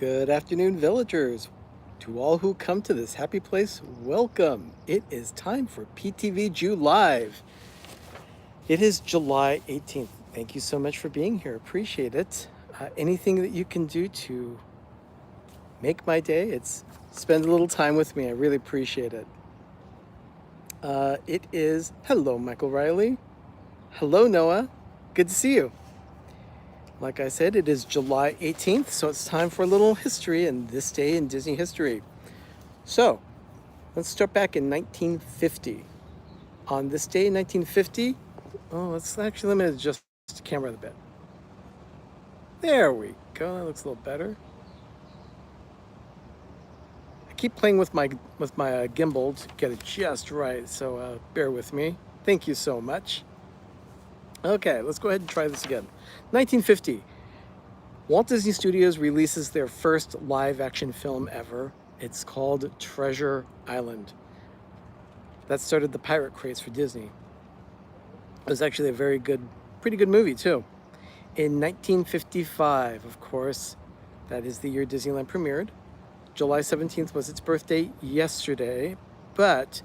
Good afternoon, villagers. To all who come to this happy place, welcome. It is time for PTV JuLive. It is July 18th. Thank you so much for being here. Appreciate it. Anything that you can do to make my day, it's spend a little time with me. I really appreciate it. Hello, Michael Riley. Hello, Noah. Good to see you. Like I said, it is July 18th, so it's time for a little history and this day in Disney history. So, let's start back in 1950. On this day in 1950, let me adjust the camera a bit. There we go, that looks a little better. I keep playing with my gimbal to get it just right, so bear with me. Thank you so much. Okay, let's go ahead and try this again. 1950, Walt Disney Studios releases their first live-action film ever. It's called Treasure Island. That started the pirate craze for Disney. It was actually a pretty good movie too. In 1955, of course, that is the year Disneyland premiered. July 17th was its birthday yesterday, but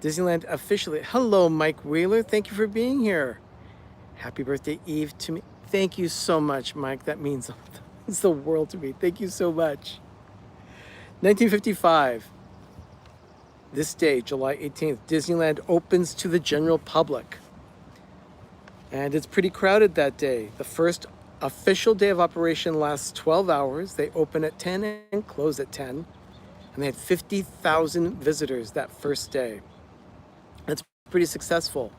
Disneyland officially... Hello, Mike Wheeler. Thank you for being here. Happy birthday, Eve, to me. Thank you so much, Mike. That means the world to me. Thank you so much. 1955. This day, July 18th, Disneyland opens to the general public. And it's pretty crowded that day. The first official day of operation lasts 12 hours. They open at 10 and close at 10. And they had 50,000 visitors that first day. That's pretty successful.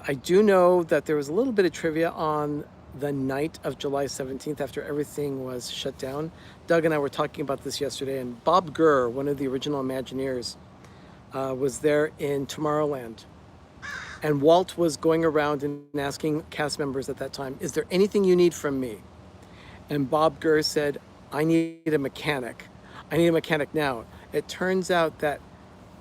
I do know that there was a little bit of trivia on the night of July 17th after everything was shut down. Doug and I were talking about this yesterday, and Bob Gurr, one of the original Imagineers, was there in Tomorrowland. And Walt was going around and asking cast members at that time, is there anything you need from me? And Bob Gurr said, I need a mechanic. I need a mechanic now. It turns out that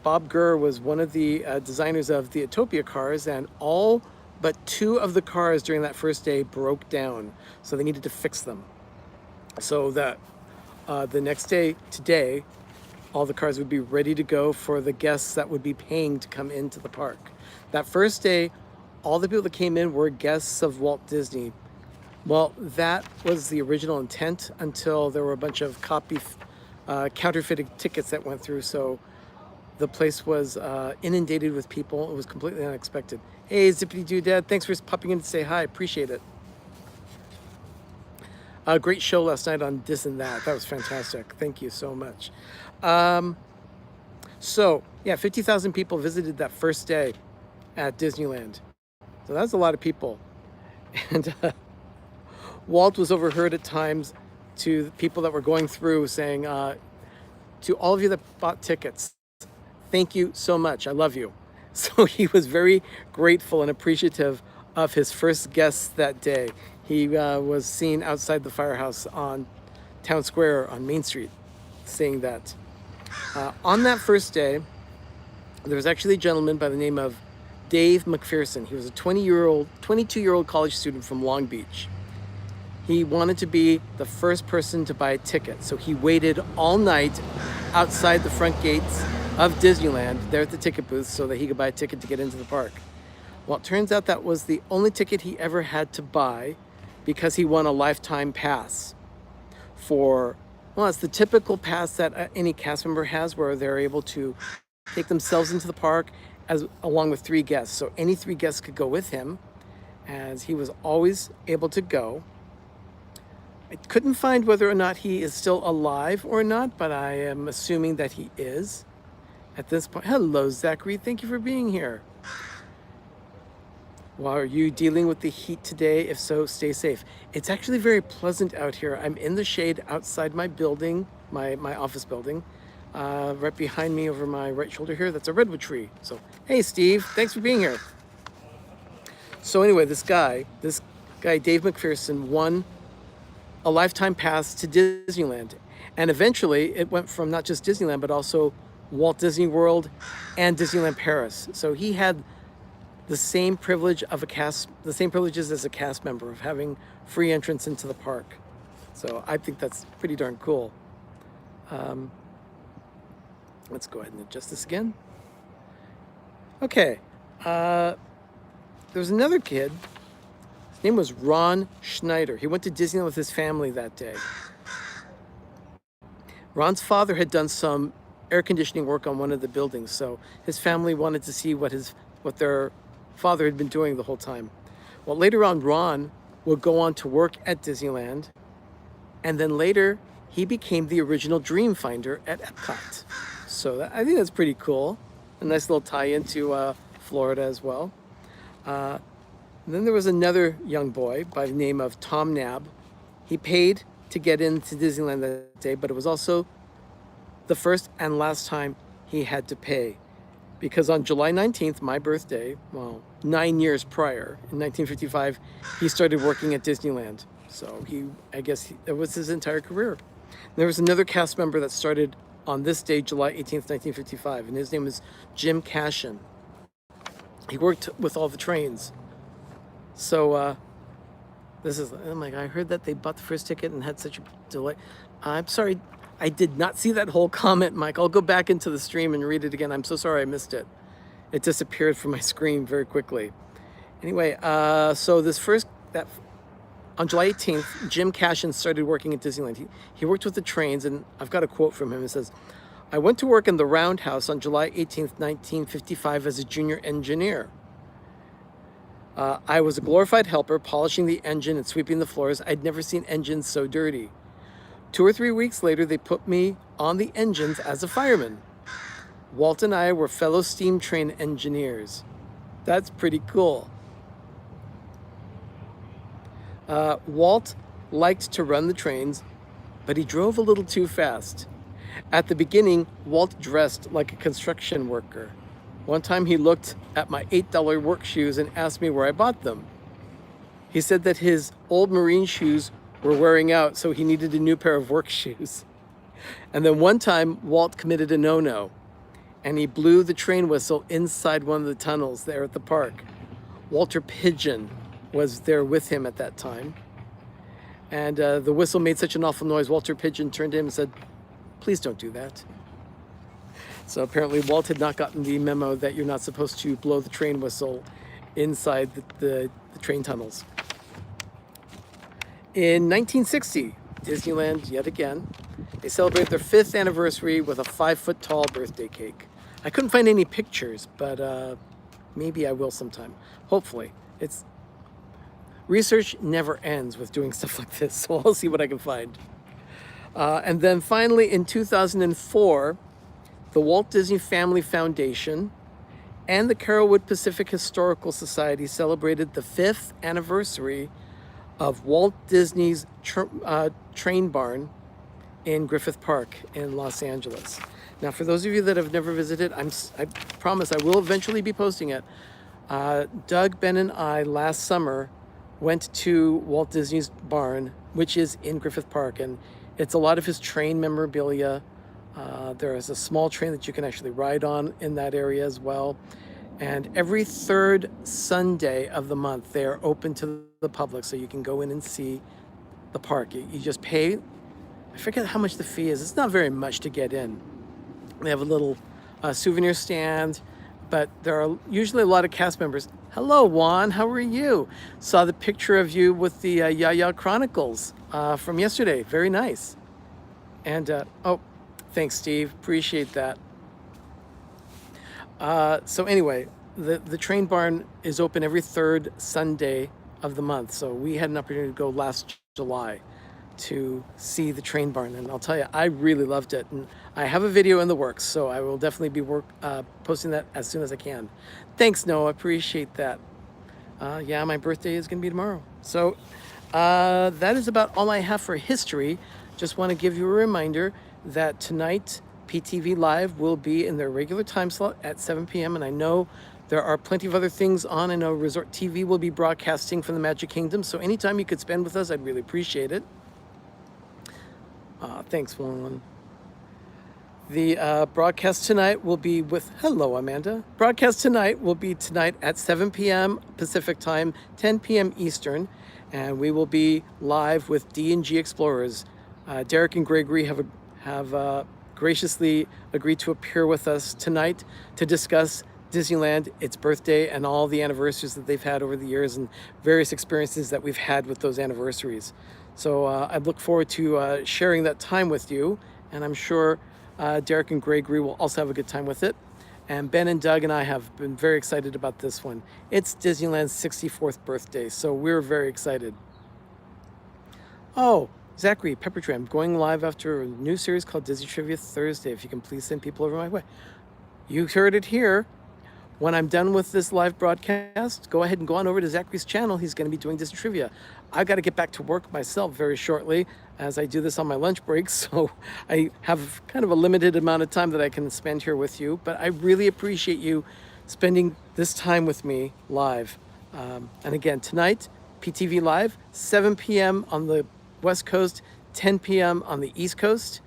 Bob Gurr was one of the designers of the Utopia cars, and all but 2 of the cars during that first day broke down, so they needed to fix them. So that the next day, today, all the cars would be ready to go for the guests that would be paying to come into the park. That first day, all the people that came in were guests of Walt Disney. Well, that was the original intent until there were a bunch of counterfeited tickets that went through, so the place was inundated with people. It was completely unexpected. Hey, Zippity Doo Dad, thanks for popping in to say hi. Appreciate it. A great show last night on This and That. That was fantastic. Thank you so much. 50,000 people visited that first day at Disneyland. So that's a lot of people. And Walt was overheard at times to people that were going through saying, to all of you that bought tickets, thank you so much. I love you. So he was very grateful and appreciative of his first guests that day. He was seen outside the firehouse on Town Square on Main Street saying that. On that first day, there was actually a gentleman by the name of Dave McPherson. He was a 22-year-old college student from Long Beach. He wanted to be the first person to buy a ticket. So he waited all night outside the front gates of Disneyland, there at the ticket booth, so that he could buy a ticket to get into the park. Well, it turns out that was the only ticket he ever had to buy because he won a lifetime pass it's the typical pass that any cast member has where they're able to take themselves into the park along with 3 guests. So any 3 guests could go with him, as he was always able to go. I couldn't find whether or not he is still alive or not, but I am assuming that he is. At this point, hello, Zachary. Thank you for being here. Well, are you dealing with the heat today? If so, stay safe. It's actually very pleasant out here. I'm in the shade outside my building, my office building. Right behind me over my right shoulder here, that's a redwood tree. So, hey, Steve, thanks for being here. So anyway, this guy, Dave McPherson, won a lifetime pass to Disneyland. And eventually, it went from not just Disneyland, but also Walt Disney World and Disneyland Paris. So he had the same privileges as a cast member of having free entrance into the park. So I think that's pretty darn cool. Let's go ahead and adjust this again. Okay. There was another kid. His name was Ron Schneider. He went to Disneyland with his family that day. Ron's father had done some air conditioning work on one of the buildings, so his family wanted to see what their father had been doing the whole time. Well, later on, Ron would go on to work at Disneyland, and then later he became the original dream finder at Epcot. So I think that's pretty cool. A nice little tie into Florida as well. And then there was another young boy by the name of Tom Nab. He paid to get into Disneyland that day, but it was also the first and last time he had to pay. Because on July 19th, my birthday, well, 9 years prior, in 1955, he started working at Disneyland. So I guess that was his entire career. And there was another cast member that started on this day, July 18th, 1955, and his name was Jim Cashin. He worked with all the trains. So I'm like, I heard that they bought the first ticket and had such a delay. I'm sorry, I did not see that whole comment, Mike. I'll go back into the stream and read it again. I'm so sorry I missed it. It disappeared from my screen very quickly. Anyway, so on July 18th, Jim Cashin started working at Disneyland. He worked with the trains, and I've got a quote from him. It says, "I went to work in the Roundhouse on July 18th, 1955 as a junior engineer. I was a glorified helper, polishing the engine and sweeping the floors. I'd never seen engines so dirty. 2 or 3 weeks later, they put me on the engines as a fireman. Walt and I were fellow steam train engineers." That's pretty cool. Walt liked to run the trains, but he drove a little too fast. At the beginning, Walt dressed like a construction worker. One time he looked at my $8 work shoes and asked me where I bought them. He said that his old marine shoes were wearing out, so he needed a new pair of work shoes. And then one time, Walt committed a no-no, and he blew the train whistle inside one of the tunnels there at the park. Walter Pigeon was there with him at that time. And the whistle made such an awful noise, Walter Pigeon turned to him and said, "Please don't do that." So apparently Walt had not gotten the memo that you're not supposed to blow the train whistle inside the train tunnels. In 1960, Disneyland, yet again, they celebrated their 5th anniversary with a 5-foot tall birthday cake. I couldn't find any pictures, but maybe I will sometime. Hopefully. Research never ends with doing stuff like this, so I'll see what I can find. And then finally, in 2004, the Walt Disney Family Foundation and the Carrollwood Pacific Historical Society celebrated the 5th anniversary of Walt Disney's train barn in Griffith Park in Los Angeles. Now, for those of you that have never visited, I promise I will eventually be posting it. Doug, Ben, and I last summer went to Walt Disney's barn, which is in Griffith Park, and it's a lot of his train memorabilia. There is a small train that you can actually ride on in that area as well. And every 3rd Sunday of the month, they are open to the public, so you can go in and see the park. You just pay, I forget how much the fee is. It's not very much to get in. They have a little souvenir stand, but there are usually a lot of cast members. Hello, Juan, how are you? Saw the picture of you with the Ya Chronicles from yesterday. Very nice. And, oh, thanks, Steve. Appreciate that. So anyway, the train barn is open every 3rd Sunday of the month. So we had an opportunity to go last July to see the train barn. And I'll tell you, I really loved it. And I have a video in the works, so I will definitely be posting that as soon as I can. Thanks, Noah. Appreciate that. Yeah, my birthday is going to be tomorrow. So that is about all I have for history. Just want to give you a reminder that tonight, PTV Live will be in their regular time slot at 7 p.m. And I know there are plenty of other things on. I know Resort TV will be broadcasting from the Magic Kingdom. So anytime you could spend with us, I'd really appreciate it. Thanks, Juan. The broadcast tonight will be with, hello, Amanda. Broadcast tonight will be tonight at 7 p.m. Pacific time, 10 p.m. Eastern, and we will be live with D&G Explorers. Derek and Gregory have graciously agreed to appear with us tonight to discuss Disneyland, its birthday, and all the anniversaries that they've had over the years and various experiences that we've had with those anniversaries. So I look forward to sharing that time with you, and I'm sure Derek and Gregory will also have a good time with it. And Ben and Doug and I have been very excited about this one. It's Disneyland's 64th birthday, so we're very excited. Oh, Zachary, Peppertree, I'm going live after a new series called Disney Trivia Thursday. If you can please send people over my way. You heard it here. When I'm done with this live broadcast, go ahead and go on over to Zachary's channel. He's going to be doing Disney Trivia. I've got to get back to work myself very shortly as I do this on my lunch break. So I have kind of a limited amount of time that I can spend here with you. But I really appreciate you spending this time with me live. And again, tonight, PTV Live, 7 p.m. on the West Coast, 10 p.m. on the East Coast.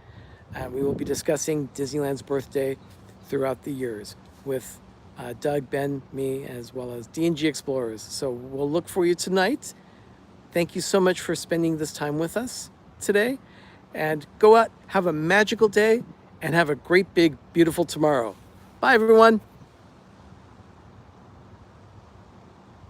And we will be discussing Disneyland's birthday throughout the years with Doug, Ben, me, as well as D&G Explorers. So we'll look for you tonight. Thank you so much for spending this time with us today. And go out, have a magical day, and have a great, big, beautiful tomorrow. Bye, everyone.